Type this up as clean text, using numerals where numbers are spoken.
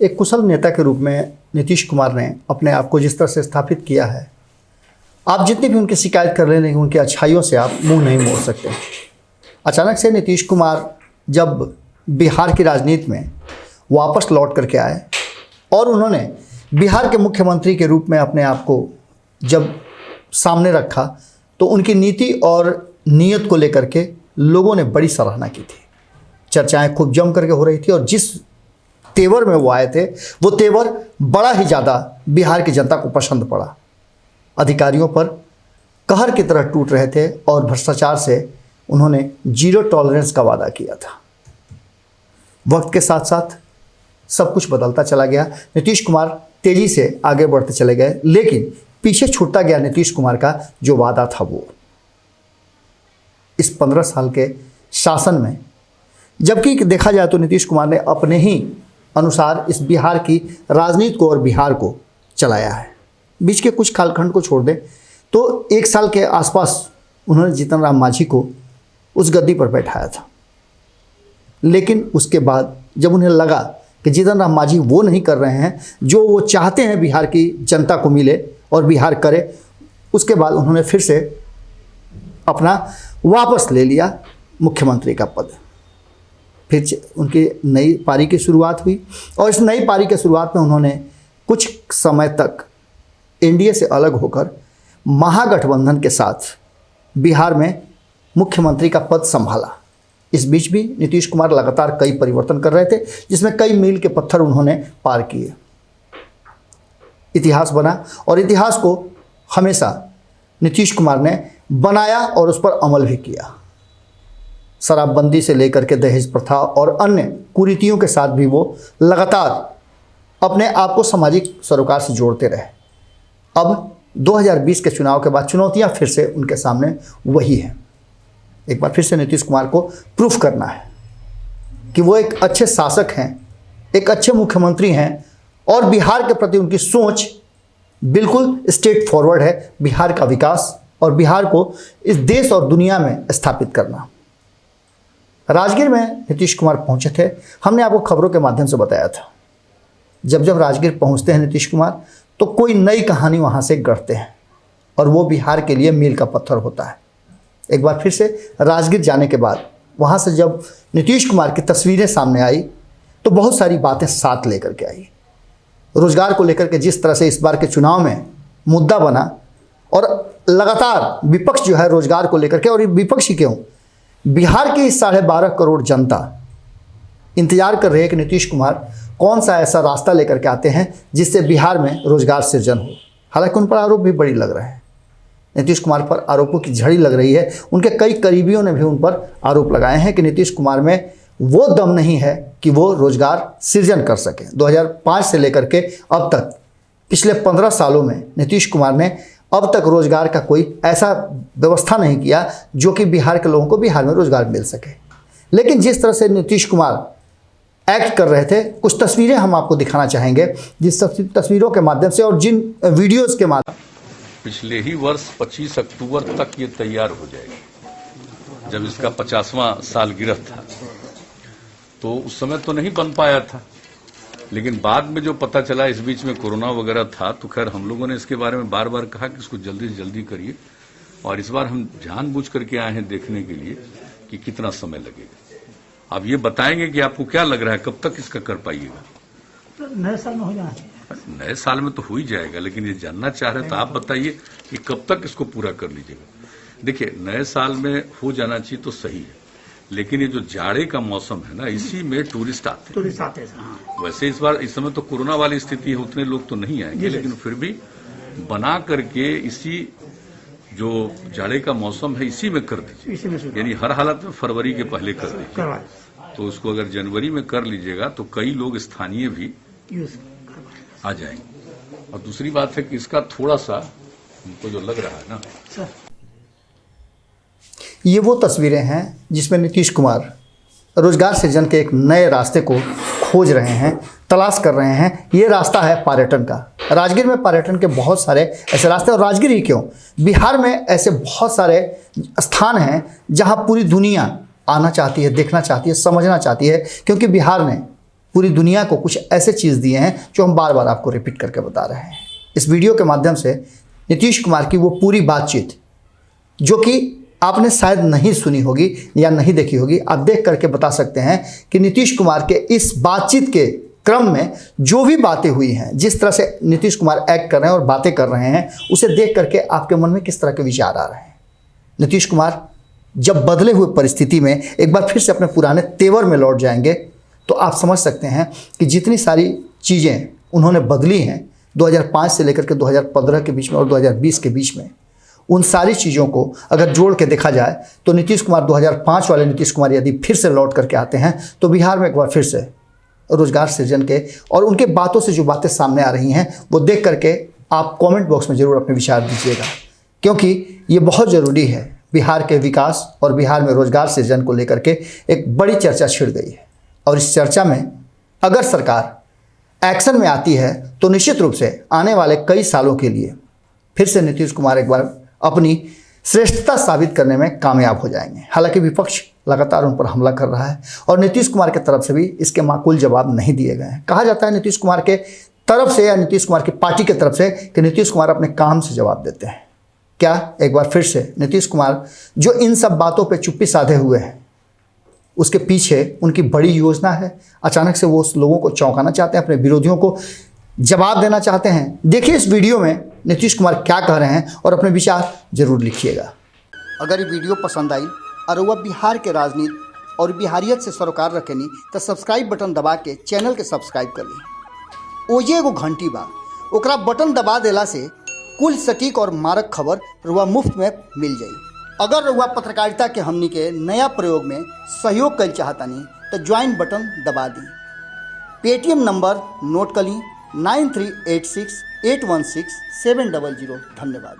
एक कुशल नेता के रूप में नीतीश कुमार ने अपने आप को जिस तरह से स्थापित किया है, आप जितनी भी उनकी शिकायत कर लें, उनकी अच्छाइयों से आप मुंह नहीं मोड़ सकते। अचानक से नीतीश कुमार जब बिहार की राजनीति में वापस लौट करके आए और उन्होंने बिहार के मुख्यमंत्री के रूप में अपने आप को जब सामने रखा, तो उनकी नीति और नीयत को लेकर के लोगों ने बड़ी सराहना की थी। चर्चाएं खूब जम करके हो रही थी और जिस तेवर में वो आए थे, वो तेवर बड़ा ही ज़्यादा बिहार की जनता को पसंद पड़ा। अधिकारियों पर कहर की तरह टूट रहे थे और भ्रष्टाचार से उन्होंने जीरो टॉलरेंस का वादा किया था। वक्त के साथ साथ सब कुछ बदलता चला गया। नीतीश कुमार तेजी से आगे बढ़ते चले गए, लेकिन पीछे छूटता गया नीतीश कुमार का जो वादा था वो। इस 15 साल के शासन में जबकि देखा जाए तो नीतीश कुमार ने अपने ही अनुसार इस बिहार की राजनीति को और बिहार को चलाया है। बीच के कुछ कालखंड को छोड़ दें तो 1 साल के आसपास उन्होंने जीतन राम मांझी को उस गद्दी पर बैठाया था, लेकिन उसके बाद जब उन्हें लगा कि जीतन राम मांझी वो नहीं कर रहे हैं जो वो चाहते हैं बिहार की जनता को मिले और बिहार करे, उसके बाद उन्होंने फिर से अपना वापस ले लिया मुख्यमंत्री का पद। फिर उनकी नई पारी की शुरुआत हुई और इस नई पारी की शुरुआत में उन्होंने कुछ समय तक एनडीए से अलग होकर महागठबंधन के साथ बिहार में मुख्यमंत्री का पद संभाला। इस बीच भी नीतीश कुमार लगातार कई परिवर्तन कर रहे थे, जिसमें कई मील के पत्थर उन्होंने पार किए। इतिहास बना और इतिहास को हमेशा नीतीश कुमार ने बनाया और उस पर अमल भी किया। शराबबंदी से लेकर के दहेज प्रथा और अन्य कुरीतियों के साथ भी वो लगातार अपने आप को सामाजिक सरोकार से जोड़ते रहे। अब 2020 के चुनाव के बाद चुनौतियां फिर से उनके सामने वही हैं। एक बार फिर से नीतीश कुमार को प्रूफ करना है कि वो एक अच्छे शासक हैं, एक अच्छे मुख्यमंत्री हैं और बिहार के प्रति उनकी सोच बिल्कुल स्ट्रेट फॉरवर्ड है। बिहार का विकास और बिहार को इस देश और दुनिया में स्थापित करना। राजगीर में नीतीश कुमार पहुंचे थे। हमने आपको खबरों के माध्यम से बताया था, जब जब राजगीर पहुंचते हैं नीतीश कुमार तो कोई नई कहानी वहां से गढ़ते हैं और वो बिहार के लिए मील का पत्थर होता है। एक बार फिर से राजगीर जाने के बाद वहां से जब नीतीश कुमार की तस्वीरें सामने आई तो बहुत सारी बातें साथ लेकर के आई। रोजगार को लेकर के जिस तरह से इस बार के चुनाव में मुद्दा बना और लगातार विपक्ष जो है रोजगार को लेकर के, और विपक्ष ही क्यों, बिहार की 12.5 करोड़ जनता इंतजार कर रही है कि नीतीश कुमार कौन सा ऐसा रास्ता लेकर के आते हैं जिससे बिहार में रोजगार सृजन हो। हालांकि उन पर आरोप भी बड़ी लग रहे हैं। नीतीश कुमार पर आरोपों की झड़ी लग रही है। उनके कई करीबियों ने भी उन पर आरोप लगाए हैं कि नीतीश कुमार में वो दम नहीं है कि वो रोजगार सृजन कर सकें। 2005 से लेकर के अब तक पिछले 15 सालों में नीतीश कुमार ने अब तक रोजगार का कोई ऐसा व्यवस्था नहीं किया जो कि बिहार के लोगों को बिहार में रोजगार मिल सके। लेकिन जिस तरह से नीतीश कुमार एक्ट कर रहे थे, कुछ तस्वीरें हम आपको दिखाना चाहेंगे, जिस तस्वीरों के माध्यम से और जिन वीडियोस के माध्यम पिछले ही वर्ष 25 अक्टूबर तक ये तैयार हो जाएगी। जब इसका 50वां सालगिरह था तो उस समय तो नहीं बन पाया था, लेकिन बाद में जो पता चला इस बीच में कोरोना वगैरह था, तो खैर हम लोगों ने इसके बारे में बार बार कहा कि इसको जल्दी से जल्दी करिए। और इस बार हम जानबूझ करके आए हैं देखने के लिए कि कितना समय लगेगा। आप ये बताएंगे कि आपको क्या लग रहा है, कब तक इसका कर पाइएगा? नए साल में हो जाना चाहिए। नए साल में तो हो ही जाएगा, लेकिन ये जानना चाह रहे तो आप बताइए कि कब तक इसको पूरा कर लीजिएगा। देखिए, नए साल में हो जाना चाहिए तो सही है, लेकिन ये जो जाड़े का मौसम है ना, इसी में टूरिस्ट आते हैं। हाँ। वैसे इस बार इस समय तो कोरोना वाली स्थिति है, उतने लोग तो नहीं आएंगे, लेकिन फिर भी बना करके इसी जो जाड़े का मौसम है इसी में कर दीजिए। यानी हर हालत में फरवरी के पहले कर दीजिए। तो उसको अगर जनवरी में कर लीजिएगा तो कई लोग स्थानीय भी आ जाएंगे। और दूसरी बात है कि इसका थोड़ा सा हमको जो लग रहा है ना, ये वो तस्वीरें हैं जिसमें नीतीश कुमार रोजगार सृजन के एक नए रास्ते को खोज रहे हैं, तलाश कर रहे हैं। ये रास्ता है पर्यटन का। राजगीर में पर्यटन के बहुत सारे ऐसे रास्ते, और राजगीर ही क्यों, बिहार में ऐसे बहुत सारे स्थान हैं जहां पूरी दुनिया आना चाहती है, देखना चाहती है, समझना चाहती है, क्योंकि बिहार ने पूरी दुनिया को कुछ ऐसे चीज़ दिए हैं जो हम बार बार आपको रिपीट करके बता रहे हैं। इस वीडियो के माध्यम से नीतीश कुमार की वो पूरी बातचीत जो कि आपने शायद नहीं सुनी होगी या नहीं देखी होगी, आप देख करके बता सकते हैं कि नीतीश कुमार के इस बातचीत के क्रम में जो भी बातें हुई हैं, जिस तरह से नीतीश कुमार एक्ट कर रहे हैं और बातें कर रहे हैं, उसे देख करके आपके मन में किस तरह के विचार आ रहे हैं। नीतीश कुमार जब बदले हुए परिस्थिति में एक बार फिर से अपने पुराने तेवर में लौट जाएंगे तो आप समझ सकते हैं कि जितनी सारी चीज़ें उन्होंने बदली हैं 2005 से लेकर के 2015 के बीच में और 2020 के बीच में, उन सारी चीज़ों को अगर जोड़ के देखा जाए तो नीतीश कुमार 2005 वाले नीतीश कुमार यदि फिर से लौट करके आते हैं तो बिहार में एक बार फिर से रोजगार सृजन के और उनके बातों से जो बातें सामने आ रही हैं वो देख करके आप कमेंट बॉक्स में ज़रूर अपने विचार दीजिएगा, क्योंकि ये बहुत ज़रूरी है। बिहार के विकास और बिहार में रोजगार सृजन को लेकर के एक बड़ी चर्चा छिड़ गई है और इस चर्चा में अगर सरकार एक्शन में आती है तो निश्चित रूप से आने वाले कई सालों के लिए फिर से नीतीश कुमार एक बार अपनी श्रेष्ठता साबित करने में कामयाब हो जाएंगे। हालांकि विपक्ष लगातार उन पर हमला कर रहा है और नीतीश कुमार की तरफ से भी इसके माकूल जवाब नहीं दिए गए हैं। कहा जाता है नीतीश कुमार के तरफ से या नीतीश कुमार की पार्टी की तरफ से कि नीतीश कुमार अपने काम से जवाब देते हैं। क्या एक बार फिर से नीतीश कुमार जो इन सब बातों पर चुप्पी साधे हुए हैं, उसके पीछे उनकी बड़ी योजना है? अचानक से वो उस लोगों को चौंकाना चाहते हैं, अपने विरोधियों को जवाब देना चाहते हैं? देखिए इस वीडियो में नीतीश कुमार क्या कह रहे हैं और अपने विचार जरूर लिखिएगा। अगर ये वीडियो पसंद आई और वह बिहार के राजनीति और बिहारियत से सरोकार रखेनी तो सब्सक्राइब बटन दबा के चैनल के सब्सक्राइब कर ली। ओजे एगो घंटी बा, ओकरा बटन दबा देला से कुल सटीक और मारक खबर रुआ मुफ्त में मिल जाई। अगर रुआ पत्रकारिता के हमनी के नया प्रयोग में सहयोग कर चाहतानी तो ज्वाइन बटन दबा दी। पेटीएम नंबर नोट कर ली 9386816700। धन्यवाद।